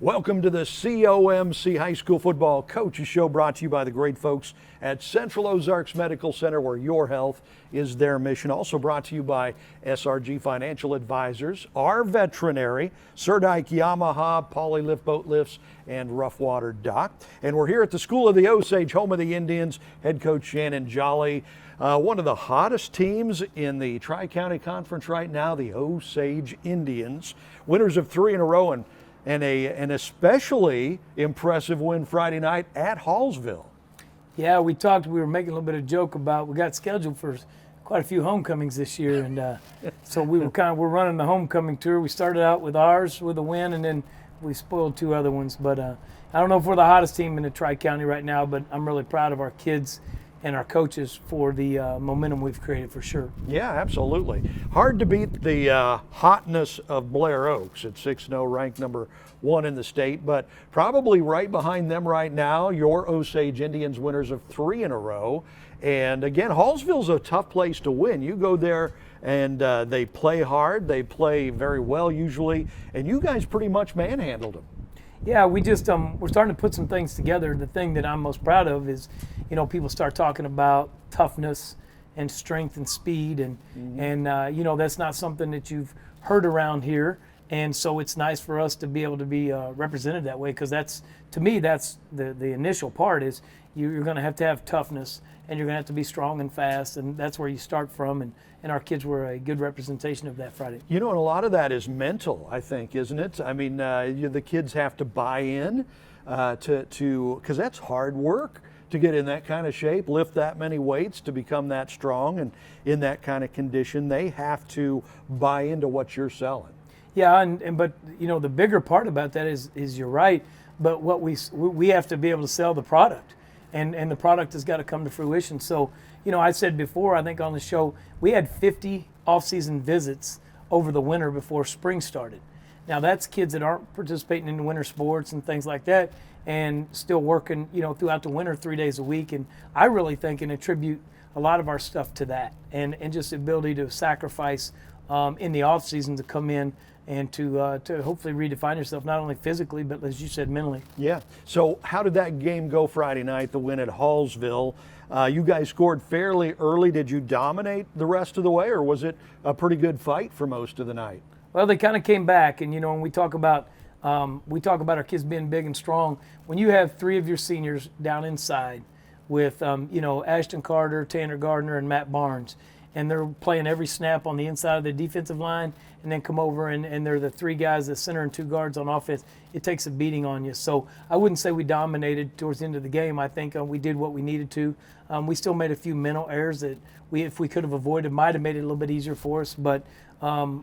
Welcome to the COMC High School Football Coaches Show, brought to you by the great folks at Central Ozarks Medical Center, where your health is their mission. Also brought to you by SRG Financial Advisors, our veterinary, Surdike Yamaha, Poly Lift Boat Lifts, and Rough Water Dock. And we're here at the School of the Osage, home of the Indians, head coach Shannon Jolly. One of the hottest teams in the Tri-County Conference right now, the Osage Indians, winners of 3 in a row, and an especially impressive win Friday night at Hallsville. Yeah, we were making a little bit of joke about, we got scheduled for quite a few homecomings this year, and so we're running the homecoming tour. We started out with ours with a win, and then we spoiled 2 other ones. But I don't know if we're the hottest team in the Tri-County right now, but I'm really proud of our kids and our coaches for the momentum we've created, for sure. Yeah, absolutely. Hard to beat the hotness of Blair Oaks at 6-0, ranked number 1 in the state, but probably right behind them right now, your Osage Indians, winners of 3 in a row. And again, Hallsville's a tough place to win. You go there and they play hard, they play very well usually, and you guys pretty much manhandled them. Yeah, we just we're starting to put some things together. The thing that I'm most proud of is, people start talking about toughness and strength and speed, and that's not something that you've heard around here. And so it's nice for us to be able to be represented that way, because that's, to me, that's the initial part is you're going to have toughness, and you're going to have to be strong and fast, and that's where you start from. And our kids were a good representation of that Friday. And a lot of that is mental, I think, isn't it? I mean, the kids have to buy in because that's hard work to get in that kind of shape, lift that many weights, to become that strong and in that kind of condition. They have to buy into what you're selling. Yeah, but the bigger part about that is you're right, but what we have to be able to sell the product, and the product has got to come to fruition. So, I said before, I think on the show, we had 50 off-season visits over the winter before spring started. Now that's kids that aren't participating in winter sports and things like that, and still working, throughout the winter 3 days a week. And I really think and attribute a lot of our stuff to that, and just the ability to sacrifice in the off season to come in and to hopefully redefine yourself, not only physically, but as you said, mentally. Yeah. So how did that game go Friday night, the win at Hallsville? You guys scored fairly early. Did you dominate the rest of the way, or was it a pretty good fight for most of the night? Well, they kind of came back, and when we talk about our kids being big and strong, when you have 3 of your seniors down inside with Ashton Carter, Tanner Gardner, and Matt Barnes, and they're playing every snap on the inside of the defensive line, and then come over and they're the 3 guys, the center and 2 guards on offense, it takes a beating on you. So I wouldn't say we dominated towards the end of the game. I think we did what we needed to. We still made a few mental errors that if we could have avoided, might have made it a little bit easier for us, but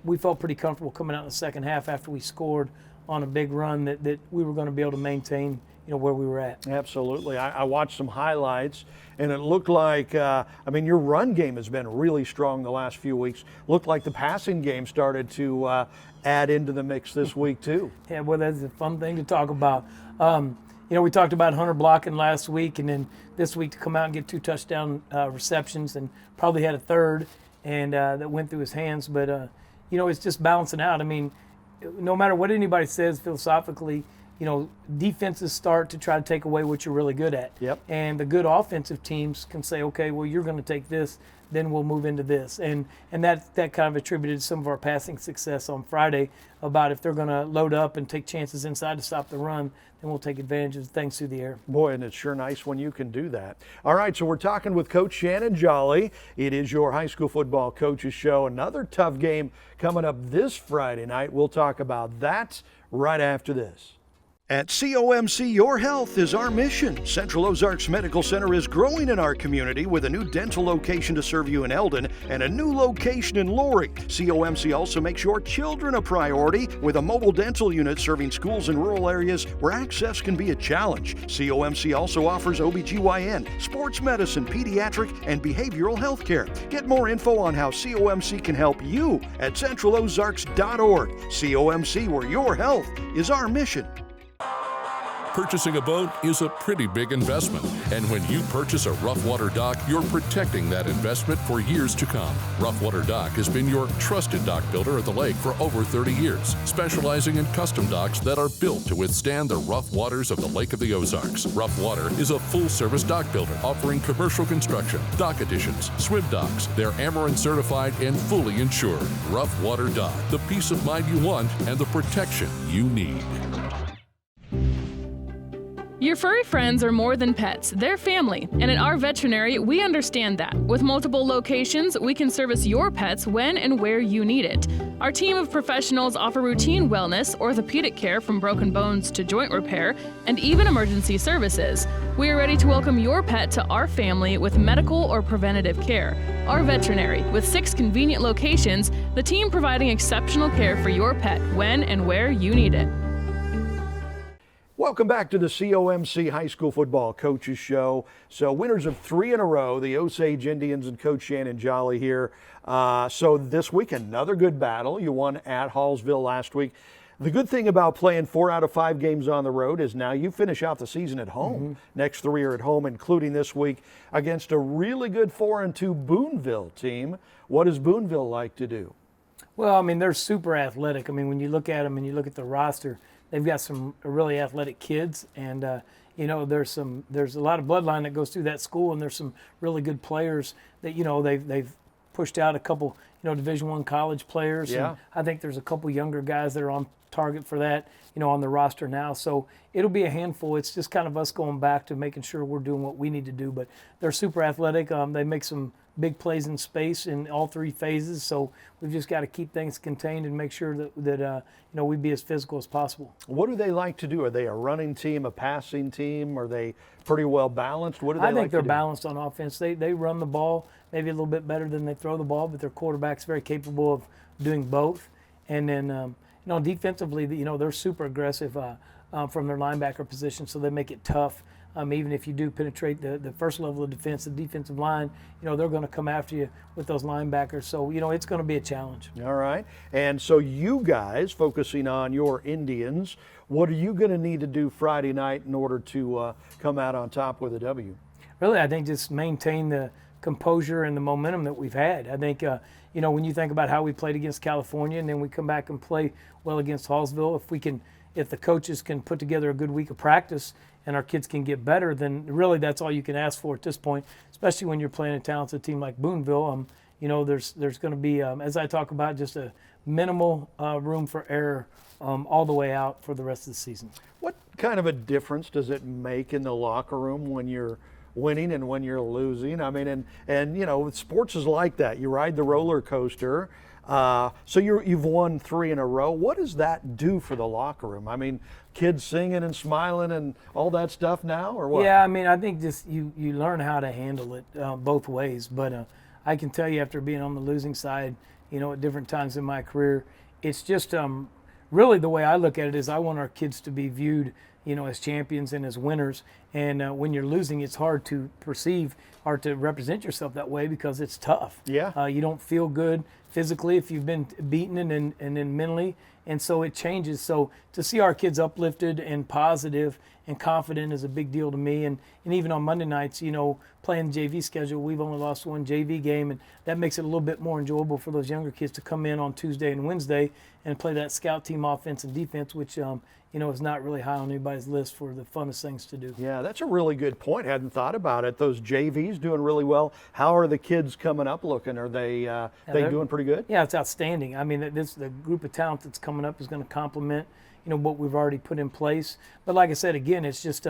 we felt pretty comfortable coming out in the second half after we scored on a big run that we were going to be able to maintain where we were at. Absolutely. I watched some highlights, and it looked like, your run game has been really strong the last few weeks. Looked like the passing game started to add into the mix this week, too. Yeah, well, that's a fun thing to talk about. We talked about Hunter blocking last week, and then this week to come out and get 2 touchdown receptions, and probably had a third, and that went through his hands. But, it's just balancing out. I mean, no matter what anybody says philosophically, defenses start to try to take away what you're really good at. Yep. And the good offensive teams can say, okay, well, you're going to take this, then we'll move into this. And that kind of attributed some of our passing success on Friday, about if they're going to load up and take chances inside to stop the run, then we'll take advantage of things through the air. Boy, and it's sure nice when you can do that. All right, so we're talking with Coach Shannon Jolly. It is your high school football coaches show. Another tough game coming up this Friday night. We'll talk about that right after this. At COMC, your health is our mission. Central Ozarks Medical Center is growing in our community with a new dental location to serve you in Eldon and a new location in Laurie. COMC also makes your children a priority with a mobile dental unit serving schools in rural areas where access can be a challenge. COMC also offers OBGYN, sports medicine, pediatric, and behavioral health care. Get more info on how COMC can help you at centralozarks.org. COMC, where your health is our mission. Purchasing a boat is a pretty big investment, and when you purchase a Rough Water dock, you're protecting that investment for years to come. Rough Water Dock has been your trusted dock builder at the lake for over 30 years, specializing in custom docks that are built to withstand the rough waters of the Lake of the Ozarks. Rough Water is a full-service dock builder offering commercial construction, dock additions, swim docks. They're Ameren certified and fully insured. Rough Water Dock, the peace of mind you want and the protection you need. Your furry friends are more than pets, they're family, and at our veterinary, we understand that. With multiple locations, we can service your pets when and where you need it. Our team of professionals offer routine wellness, orthopedic care from broken bones to joint repair, and even emergency services. We are ready to welcome your pet to our family with medical or preventative care. Our veterinary, with 6 convenient locations, the team providing exceptional care for your pet when and where you need it. Welcome back to the COMC High School Football Coaches Show. So winners of 3 in a row, the Osage Indians and Coach Shannon Jolly here. So this week, another good battle. You won at Hallsville last week. The good thing about playing 4 out of 5 games on the road is now you finish out the season at home. Next 3 are at home, including this week against a really good 4-2 Boonville team. What does Boonville like to do? Well, I mean, they're super athletic. I mean, when you look at them and you look at the roster, they've got some really athletic kids, and you know, there's a lot of bloodline that goes through that school, and there's some really good players that, you know, they've pushed out a couple, you know, Division I college players. Yeah. And I think there's a couple younger guys that are on target for that, you know, on the roster now. So it'll be a handful. It's just kind of us going back to making sure we're doing what we need to do. But they're super athletic. They make some big plays in space in all 3 phases. So we've just got to keep things contained and make sure that you know, we be as physical as possible. What do they like to do? Are they a running team, a passing team? Are they pretty well balanced? What do they I think like they're to do? balanced on offense. They run the ball maybe a little bit better than they throw the ball, but their quarterback's very capable of doing both. And then, you know, defensively, you know, they're super aggressive from their linebacker position, so they make it tough. Even if you do penetrate the first level of defense, the defensive line, you know, they're going to come after you with those linebackers. So, you know, it's going to be a challenge. All right. And so you guys, focusing on your Indians, what are you going to need to do Friday night in order to come out on top with a W? Really, I think just maintain the composure and the momentum that we've had. I think, you know, when you think about how we played against California and then we come back and play well against Hallsville, if the coaches can put together a good week of practice and our kids can get better, then really that's all you can ask for at this point, especially when you're playing a talented team like Boonville. You know, there's going to be, as I talk about, just a minimal room for error all the way out for the rest of the season. What kind of a difference does it make in the locker room when you're winning and when you're losing? I mean, and you know, sports is like that. You ride the roller coaster. So you've won 3 in a row. What does that do for the locker room? I mean, kids singing and smiling and all that stuff now, or what? Yeah, I mean, I think just you learn how to handle it both ways. But I can tell you, after being on the losing side, you know, at different times in my career, it's just really the way I look at it is I want our kids to be viewed, you know, as champions and as winners. And when you're losing, it's hard to perceive, hard to represent yourself that way because it's tough. Yeah. You don't feel good physically if you've been beaten and then mentally. And so it changes. So to see our kids uplifted and positive and confident is a big deal to me. And even on Monday nights, you know, playing the JV schedule, we've only lost 1 JV game, and that makes it a little bit more enjoyable for those younger kids to come in on Tuesday and Wednesday and play that scout team offense and defense, which you know, is not really high on anybody's list for the funnest things to do. Yeah, that's a really good point. Hadn't thought about it. Those JVs doing really well. How are the kids coming up looking? Are they doing pretty good? Yeah, it's outstanding. I mean, the group of talent that's coming up is going to complement, you know, what we've already put in place. But like I said, again, it's just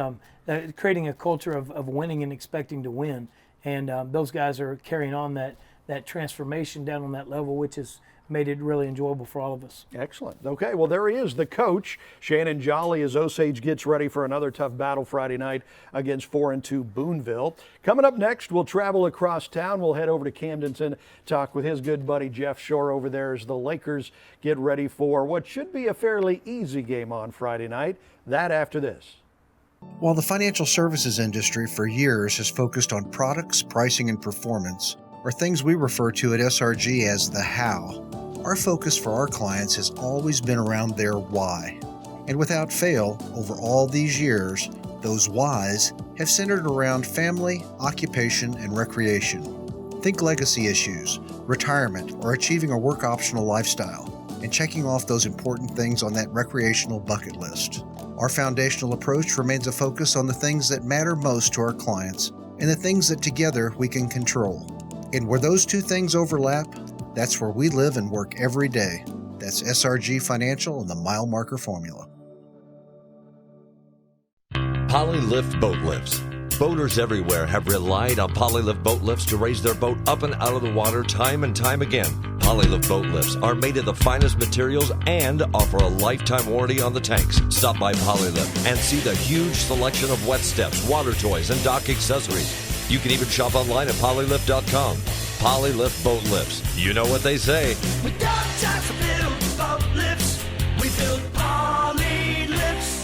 creating a culture of winning and expecting to win. And those guys are carrying on that transformation down on that level, which has made it really enjoyable for all of us. Excellent. Okay, well, there he is, the coach, Shannon Jolly, as Osage gets ready for another tough battle Friday night against 4-2 Boonville. Coming up next, we'll travel across town. We'll head over to Camdenton, talk with his good buddy Jeff Shore over there as the Lakers get ready for what should be a fairly easy game on Friday night. That after this. While the financial services industry for years has focused on products, pricing, and performance, or things we refer to at SRG as the how, our focus for our clients has always been around their why. And without fail, over all these years, those whys have centered around family, occupation, and recreation. Think legacy issues, retirement, or achieving a work optional lifestyle, and checking off those important things on that recreational bucket list. Our foundational approach remains a focus on the things that matter most to our clients and the things that together we can control. And where those two things overlap, that's where we live and work every day. That's SRG Financial and the Mile Marker Formula. Polylift Boat Lifts. Boaters everywhere have relied on Polylift boat lifts to raise their boat up and out of the water time and time again. Polylift boat lifts are made of the finest materials and offer a lifetime warranty on the tanks. Stop by Polylift and see the huge selection of wet steps, water toys, and dock accessories. You can even shop online at polylift.com. Polylift boat lifts. You know what they say. We got time to build boat lifts. We build Polylifts.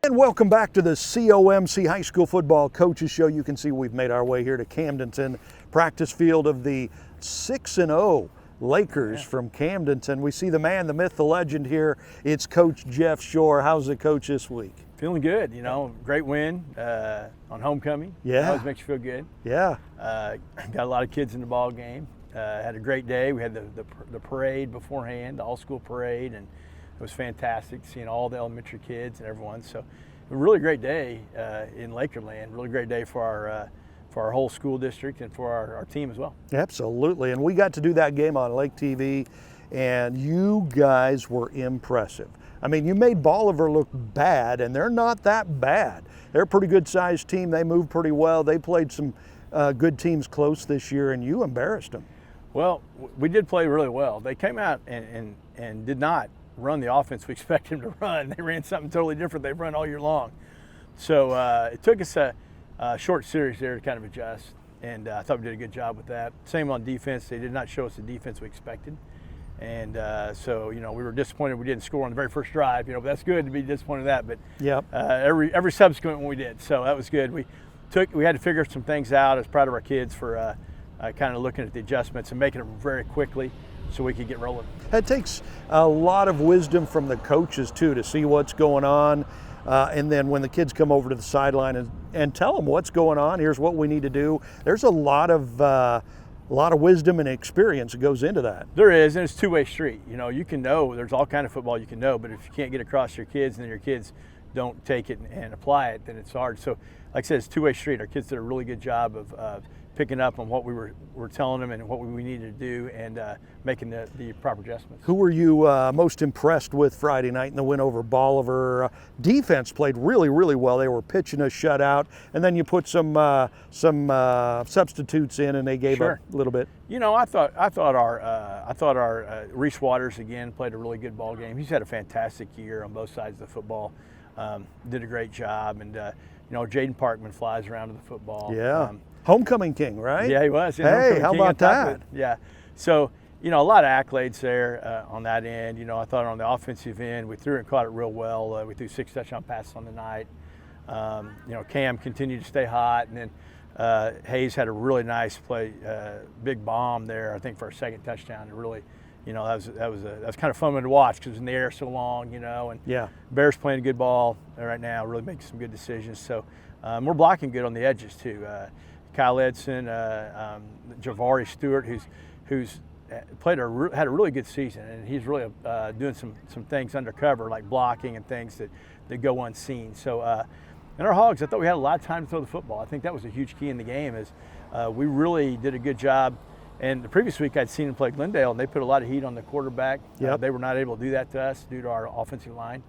And welcome back to the COMC High School Football Coaches Show. You can see we've made our way here to Camdenton, practice field of the 6-0 Lakers from Camdenton. We see the man, the myth, the legend here. It's Coach Jeff Shore. How's it, Coach, this week? Feeling good, great win on homecoming. Yeah. Always makes you feel good. Yeah. Got a lot of kids in the ball game. Had a great day. We had the parade beforehand, the all-school parade, and it was fantastic seeing all the elementary kids and everyone. So a really great day in Lakerland, really great day for our whole school district and for our team as well. Absolutely, and we got to do that game on Lake TV, and you guys were impressive. I mean, you made Bolivar look bad, and they're not that bad. They're a pretty good-sized team. They moved pretty well. They played some good teams close this year, and you embarrassed them. Well, we did play really well. They came out and did not run the offense we expected them to run. They ran something totally different they've run all year long. So it took us a short series there to kind of adjust, and I thought we did a good job with that. Same on defense. They did not show us the defense we expected. And so, we were disappointed we didn't score on the very first drive. But that's good to be disappointed in that. But yep. Every subsequent one we did, so that was good. We had to figure some things out. I was proud of our kids for kind of looking at the adjustments and making them very quickly so we could get rolling. It takes a lot of wisdom from the coaches too to see what's going on, and then when the kids come over to the sideline and tell them what's going on. Here's what we need to do. There's a lot of wisdom and experience that goes into that. There is, and it's a two-way street. You can know, there's all kind of football you can know, but if you can't get across your kids and then your kids don't take it and apply it, then it's hard. So, like I said, it's a two-way street. Our kids did a really good job of picking up on what we were telling them and what we needed to do, and making the proper adjustments. Who were you most impressed with Friday night in the win over Bolivar? Defense played really, really well. They were pitching a shutout, and then you put some substitutes in, and they gave up a little bit. I thought our Reese Waters again played a really good ball game. He's had a fantastic year on both sides of the football. Did a great job, and Jaden Parkman flies around to the football. Yeah. Homecoming king, right? Yeah, he was. Hey, how about that? Yeah. So, a lot of accolades there on that end. I thought on the offensive end, we threw it and caught it real well. We threw 6 touchdown passes on the night. Cam continued to stay hot, and then Hayes had a really nice play, big bomb there, I think, for a second touchdown. It really, that was kind of fun to watch because it was in the air so long, and yeah. Bears playing a good ball right now, really making some good decisions. So we're blocking good on the edges too. Kyle Edson, Javari Stewart, who's had a really good season, and he's really doing some things undercover, like blocking and things that go unseen. So, and our Hogs, I thought we had a lot of time to throw the football. I think that was a huge key in the game. Is we really did a good job. And the previous week I'd seen them play Glendale, and they put a lot of heat on the quarterback. Yep. They were not able to do that to us due to our offensive line,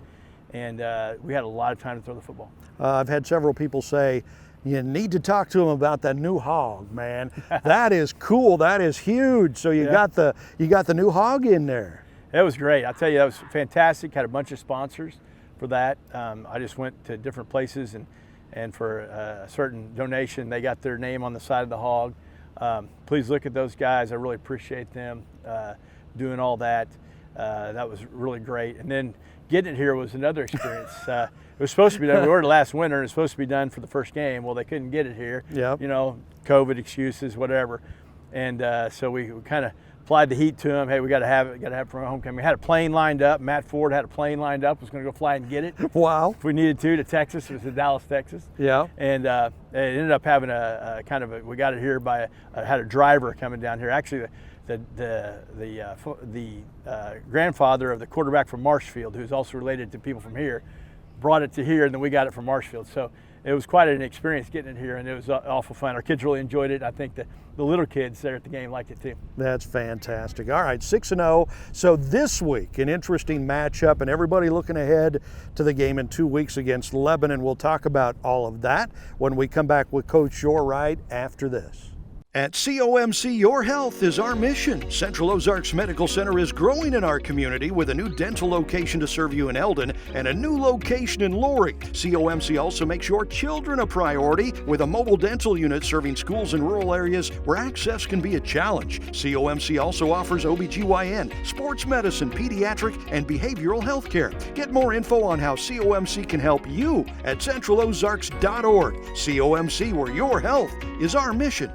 and we had a lot of time to throw the football. I've had several people say, you need to talk to them about that new hog, man. That is cool. That is huge. So you got the new hog in there. It was great. I'll tell you, that was fantastic. Had a bunch of sponsors for that. I just went to different places, and for a certain donation, they got their name on the side of the hog. Please look at those guys. I really appreciate them doing all that. That was really great. And then getting it here was another experience. It was supposed to be done. We ordered last winter, and it was supposed to be done for the first game. Well, they couldn't get it here. Yep. COVID excuses, whatever. And so we kind of applied the heat to them. Hey, we got to have it. Got to have it for homecoming. We had a plane lined up. Matt Ford had a plane lined up. Was going to go fly and get it. Wow. If we needed to Texas. It was to Dallas, Texas. Yeah. And it ended up having a kind of we got it here by had a driver coming down here. Actually, the grandfather of the quarterback from Marshfield, who's also related to people from here, brought it to here, and then we got it from Marshfield. So it was quite an experience getting it here, and it was awful fun. Our kids really enjoyed it. I think the little kids there at the game liked it too. That's fantastic. All right, 6-0. So this week, an interesting matchup, and everybody looking ahead to the game in 2 weeks against Lebanon. We'll talk about all of that when we come back with Coach Shore right after this. At COMC, your health is our mission. Central Ozarks Medical Center is growing in our community with a new dental location to serve you in Eldon and a new location in Lorry. COMC also makes your children a priority with a mobile dental unit serving schools in rural areas where access can be a challenge. COMC also offers OBGYN, sports medicine, pediatric, and behavioral health care. Get more info on how COMC can help you at centralozarks.org. COMC, where your health is our mission.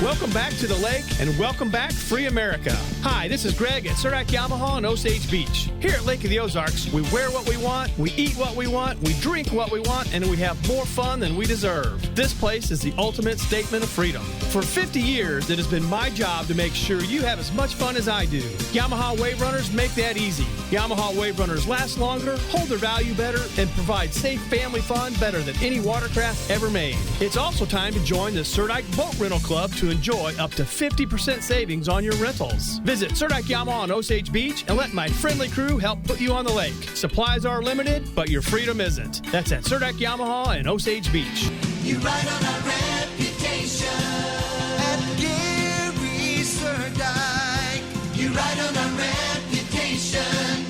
Welcome back to the lake and welcome back Free America. Hi, this is Greg at Surdak Yamaha in Osage Beach. Here at Lake of the Ozarks, we wear what we want, we eat what we want, we drink what we want, and we have more fun than we deserve. This place is the ultimate statement of freedom. For 50 years, it has been my job to make sure you have as much fun as I do. Yamaha Wave Runners make that easy. Yamaha Wave Runners last longer, hold their value better, and provide safe family fun better than any watercraft ever made. It's also time to join the Surdak Boat Rental Club to enjoy up to 50% savings on your rentals. Visit Surdak Yamaha on Osage Beach and let my friendly crew help put you on the lake. Supplies are limited, but your freedom isn't. That's at Surdak Yamaha in Osage Beach. You ride on our reputation at Gary Surdak. You ride on our reputation.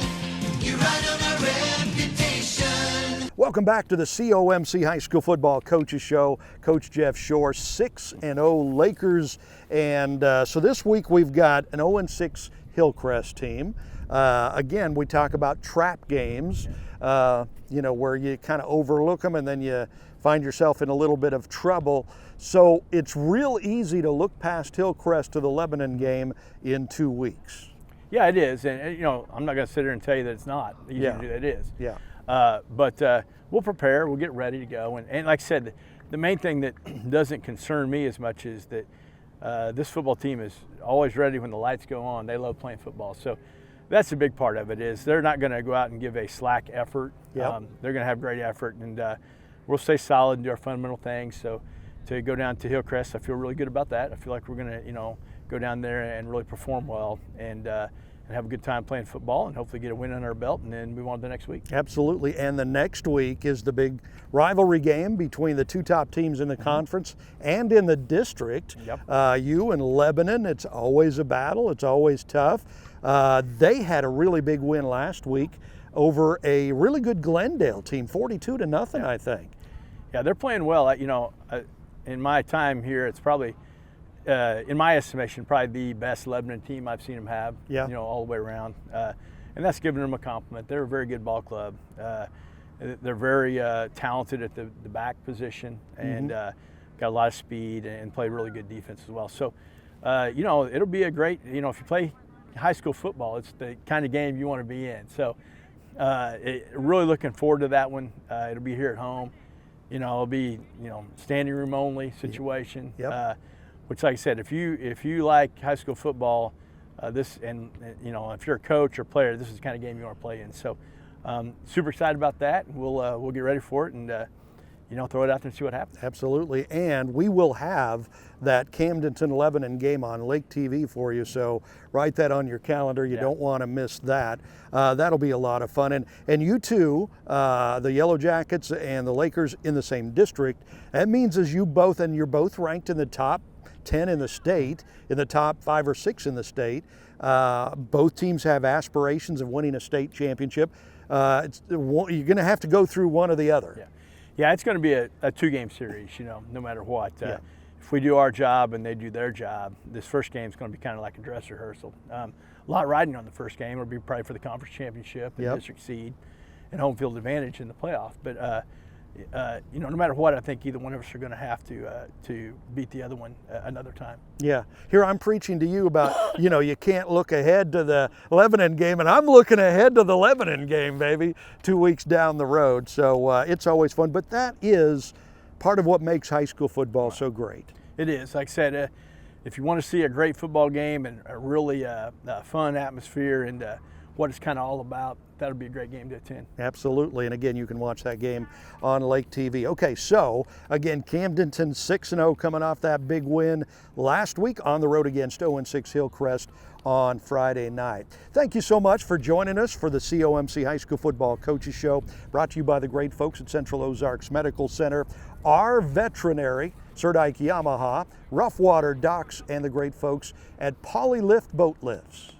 You ride on our reputation. Welcome back to the COMC High School Football Coaches Show. Coach Jeff Shore, 6-0 Lakers. And so this week we've got an 0-6 Hillcrest team. Again, we talk about trap games, where you kind of overlook them and then you find yourself in a little bit of trouble. So it's real easy to look past Hillcrest to the Lebanon game in 2 weeks. Yeah, it is. And I'm not going to sit here and tell you that it's not easy to do. It is. Yeah. But we'll prepare. We'll get ready to go. And like I said, the main thing that doesn't concern me as much is that this football team is always ready when the lights go on. They love playing football. So that's a big part of it is they're not going to go out and give a slack effort. Yep. They're going to have great effort. And we'll stay solid and do our fundamental things. So to go down to Hillcrest, I feel really good about that. I feel like we're going to, go down there and really perform well and have a good time playing football and hopefully get a win on our belt and then move on to the next week. Absolutely. And the next week is the big rivalry game between the two top teams in the conference and in the district. Yep. You and Lebanon, it's always a battle. It's always tough. They had a really big win last week over a really good Glendale team, 42-0, I think. Yeah, they're playing well. In my time here, it's probably, in my estimation, probably the best Lebanon team I've seen them have, all the way around. And that's giving them a compliment. They're a very good ball club. They're very talented at the back position and got a lot of speed and play really good defense as well. So, it'll be a great, if you play high school football, it's the kind of game you want to be in. So, really looking forward to that one. It'll be here at home. It'll be, standing room only situation. Yep. Which, like I said, if you like high school football, if you're a coach or player, this is the kind of game you want to play in. So, super excited about that. We'll get ready for it and throw it out there and see what happens. Absolutely, and we will have that Camdenton Lebanon game on Lake TV for you. So write that on your calendar. You don't want to miss that. That'll be a lot of fun. And you two, the Yellow Jackets and the Lakers in the same district. That means as you both, and you're both ranked in the top 10 in the state, in the top 5 or 6 in the state. Both teams have aspirations of winning a state championship. You're going to have to go through one or the other. Yeah, it's going to be a 2-game series, no matter what. If we do our job and they do their job, this first game is going to be kind of like a dress rehearsal. A lot riding on the first game. It'll be probably for the conference championship and district seed and home field advantage in the playoff. But no matter what, I think either one of us are going to have to beat the other one another time. Yeah. Here I'm preaching to you about, you can't look ahead to the Lebanon game, and I'm looking ahead to the Lebanon game, baby, 2 weeks down the road. So it's always fun. But that is part of what makes high school football so great. It is. Like I said, if you want to see a great football game and a really fun atmosphere and what it's kind of all about, that'll be a great game to attend. Absolutely, and again, you can watch that game on Lake TV. Okay, so again, Camdenton 6-0 coming off that big win last week on the road against 0-6 Hillcrest on Friday night. Thank you so much for joining us for the COMC High School Football Coaches Show, brought to you by the great folks at Central Ozarks Medical Center, our veterinary, Serdike Yamaha, Rough Water Docks, and the great folks at Polylift Boat Lifts.